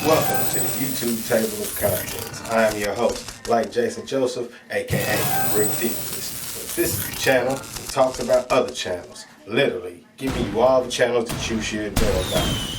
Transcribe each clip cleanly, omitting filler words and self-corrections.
Welcome to the YouTube table of contents. I am your host, like Jason Joseph, aka Ridiculous. This is the channel that talks about other channels, literally giving you all the channels that you should know about.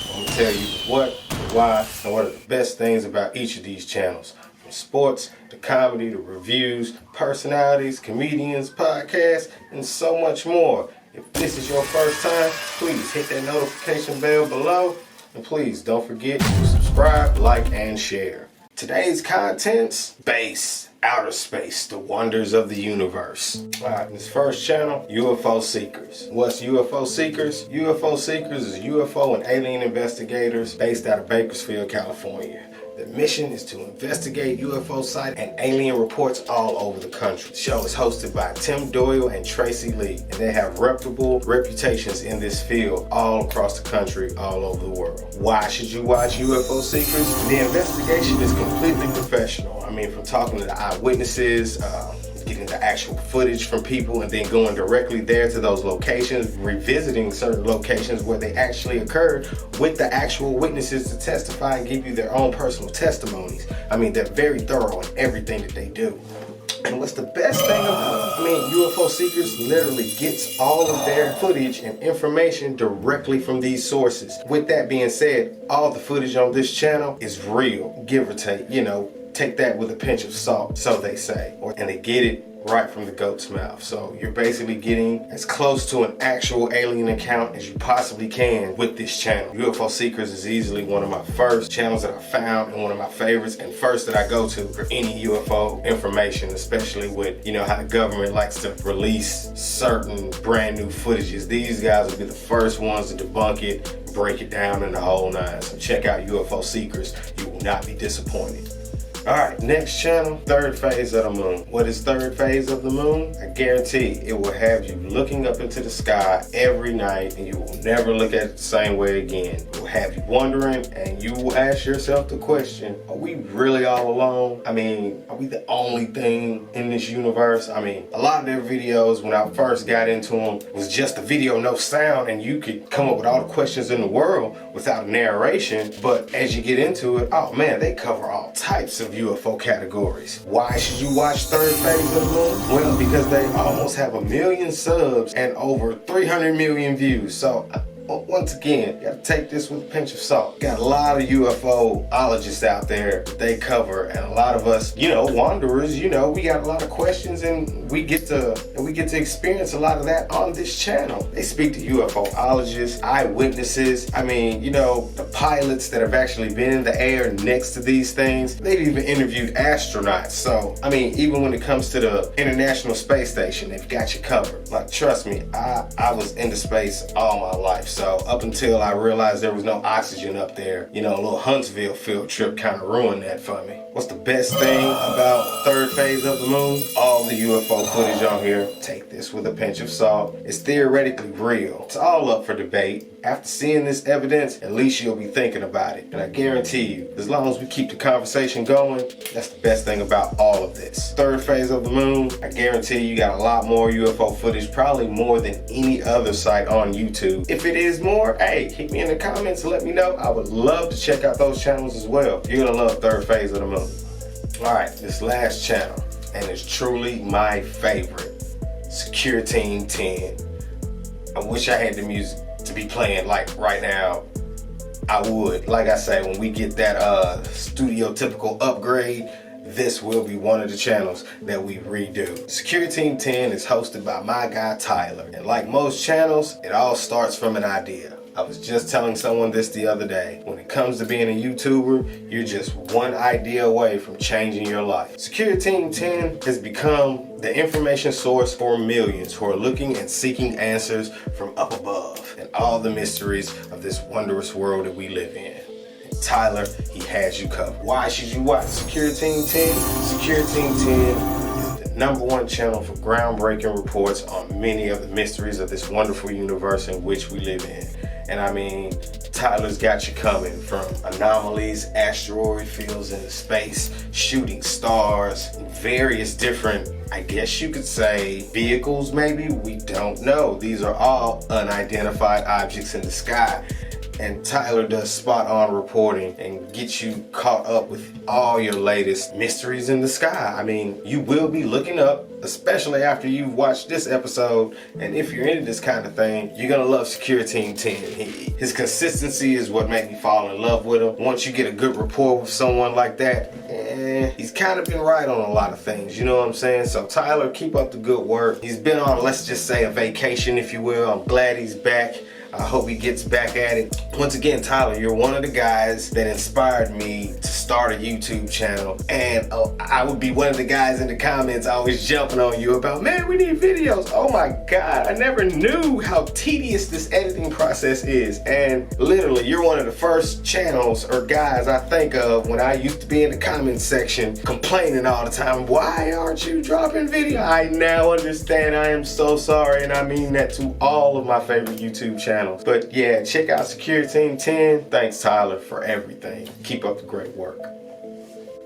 I'm going to tell you what, why, and what are the best things about each of these channels. From sports, to comedy, to reviews, personalities, comedians, podcasts, and so much more. If this is your first time, please hit that notification bell below. And please don't forget to subscribe, like, and share. Today's contents: space, outer space, the wonders of the universe. Alright, this first channel, UFO Seekers. What's UFO Seekers? UFO Seekers is UFO and alien investigators based out of Bakersfield, California. The mission is to investigate UFO sites and alien reports all over the country. The show is hosted by Tim Doyle and Tracy Lee, and they have reputable reputations in this field all across the country, all over the world. Why should you watch UFO Seekers? The investigation is completely professional. I mean, from talking to the eyewitnesses, getting the actual footage from people, and then going directly there to those locations, revisiting certain locations where they actually occurred with the actual witnesses to testify and give you their own personal testimonies. I mean, they're very thorough in everything that they do. And what's the best thing about it? UFO Seekers literally gets all of their footage and information directly from these sources. With that being said, all the footage on this channel is real, give or take, take that with a pinch of salt, so they say. And they get it right from the goat's mouth. So you're basically getting as close to an actual alien account as you possibly can with this channel. UFO Seekers is easily one of my first channels that I found and one of my favorites, and first that I go to for any UFO information, especially with, how the government likes to release certain brand new footages. These guys will be the first ones to debunk it, break it down in the whole nine. So check out UFO Seekers. You will not be disappointed. Alright, next channel, Third Phase of the Moon. What is Third Phase of the Moon? I guarantee it will have you looking up into the sky every night, and you will never look at it the same way again. It will have you wondering, and you will ask yourself the question, are we really all alone? Are we the only thing in this universe? A lot of their videos when I first got into them was just a video, no sound, and you could come up with all the questions in the world without narration. But as you get into it, oh man, they cover all types of UFO categories. Why should you watch Third Phase of the Moon? Well, because they almost have 1 million subs and over 300 million views. So once again, you gotta take this with a pinch of salt. Got a lot of UFOologists out there that they cover, and a lot of us, wanderers, we got a lot of questions, and we get to experience a lot of that on this channel. They speak to UFOologists, eyewitnesses, the pilots that have actually been in the air next to these things. They've even interviewed astronauts. So, even when it comes to the International Space Station, they've got you covered. Like, trust me, I was into space all my life. So up until I realized there was no oxygen up there, a little Huntsville field trip kind of ruined that for me. What's the best thing about Third Phase of the Moon? All the UFO footage on here, take this with a pinch of salt, it's theoretically real. It's all up for debate. After seeing this evidence, at least you'll be thinking about it. And I guarantee you, as long as we keep the conversation going, that's the best thing about all of this. Third Phase of the Moon, I guarantee you got a lot more UFO footage, probably more than any other site on YouTube. If it is more, hey, hit me in the comments and let me know. I would love to check out those channels as well. You're gonna love Third Phase of the Moon. Alright, this last channel, and it's truly my favorite, SECURETEAM 10. I wish I had the music to be playing like right now. I would. Like I say, when we get that studio typical upgrade, this will be one of the channels that we redo. SECURETEAM 10 is hosted by my guy Tyler, and like most channels, it all starts from an idea. I was just telling someone this the other day. When it comes to being a YouTuber, you're just one idea away from changing your life. SECURETEAM 10 has become the information source for millions who are looking and seeking answers from up above and all the mysteries of this wondrous world that we live in. And Tyler, he has you covered. Why should you watch SECURETEAM 10? SECURETEAM 10 is the #1 channel for groundbreaking reports on many of the mysteries of this wonderful universe in which we live in. And Tyler's got you coming, from anomalies, asteroid fields into space, shooting stars, various different, I guess you could say, vehicles maybe, we don't know. These are all unidentified objects in the sky. and Tyler does spot on reporting and gets you caught up with all your latest mysteries in the sky. I mean, you will be looking up, especially after you've watched this episode, and if you're into this kind of thing, you're gonna love SECURETEAM 10. His consistency is what made me fall in love with him. Once you get a good rapport with someone like that, he's kind of been right on a lot of things, you know what I'm saying? So Tyler, keep up the good work. He's been on, let's just say, a vacation, if you will. I'm glad he's back. I hope he gets back at it. Once again, Tyler, you're one of the guys that inspired me to start a YouTube channel. And I would be one of the guys in the comments always jumping on you about, man, we need videos. Oh my God, I never knew how tedious this editing process is. And literally, you're one of the first channels or guys I think of when I used to be in the comments section complaining all the time, why aren't you dropping video? I now understand. I am so sorry, and I mean that to all of my favorite YouTube channels. But yeah, check out SECURETEAM 10. Thanks, Tyler, for everything. Keep up the great work.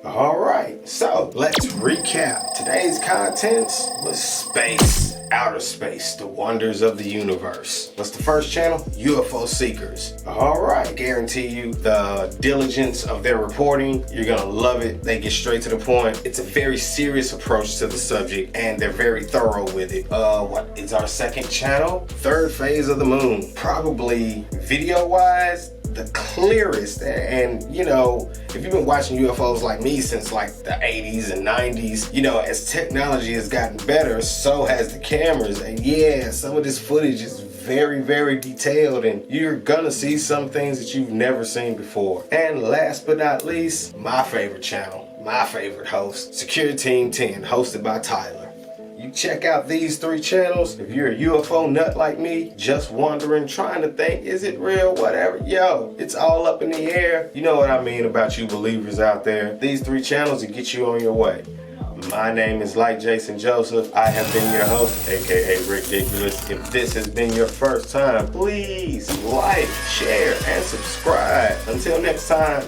All right, so let's recap. Today's contents was space, outer space, the wonders of the universe. What's the first channel? UFO Seekers. All right, guarantee you the diligence of their reporting, you're gonna love it. They get straight to the point. It's a very serious approach to the subject, and they're very thorough with it. What is our second channel? Third Phase of the Moon. Probably video-wise, the clearest. And you know, if you've been watching UFOs like me since like the 80s and 90s, you know, as technology has gotten better, so has the cameras. And yeah, some of this footage is very, very detailed, and you're gonna see some things that you've never seen before. And last but not least, my favorite channel, my favorite host, SECURETEAM 10, hosted by Tyler. You check out these three channels. If you're a UFO nut like me, just wondering, trying to think, is it real, whatever, yo, it's all up in the air. You know what I mean about you believers out there. These three channels will get you on your way. My name is Like Jason Joseph. I have been your host, aka Ridiculous. If this has been your first time, please like, share, and subscribe. Until next time.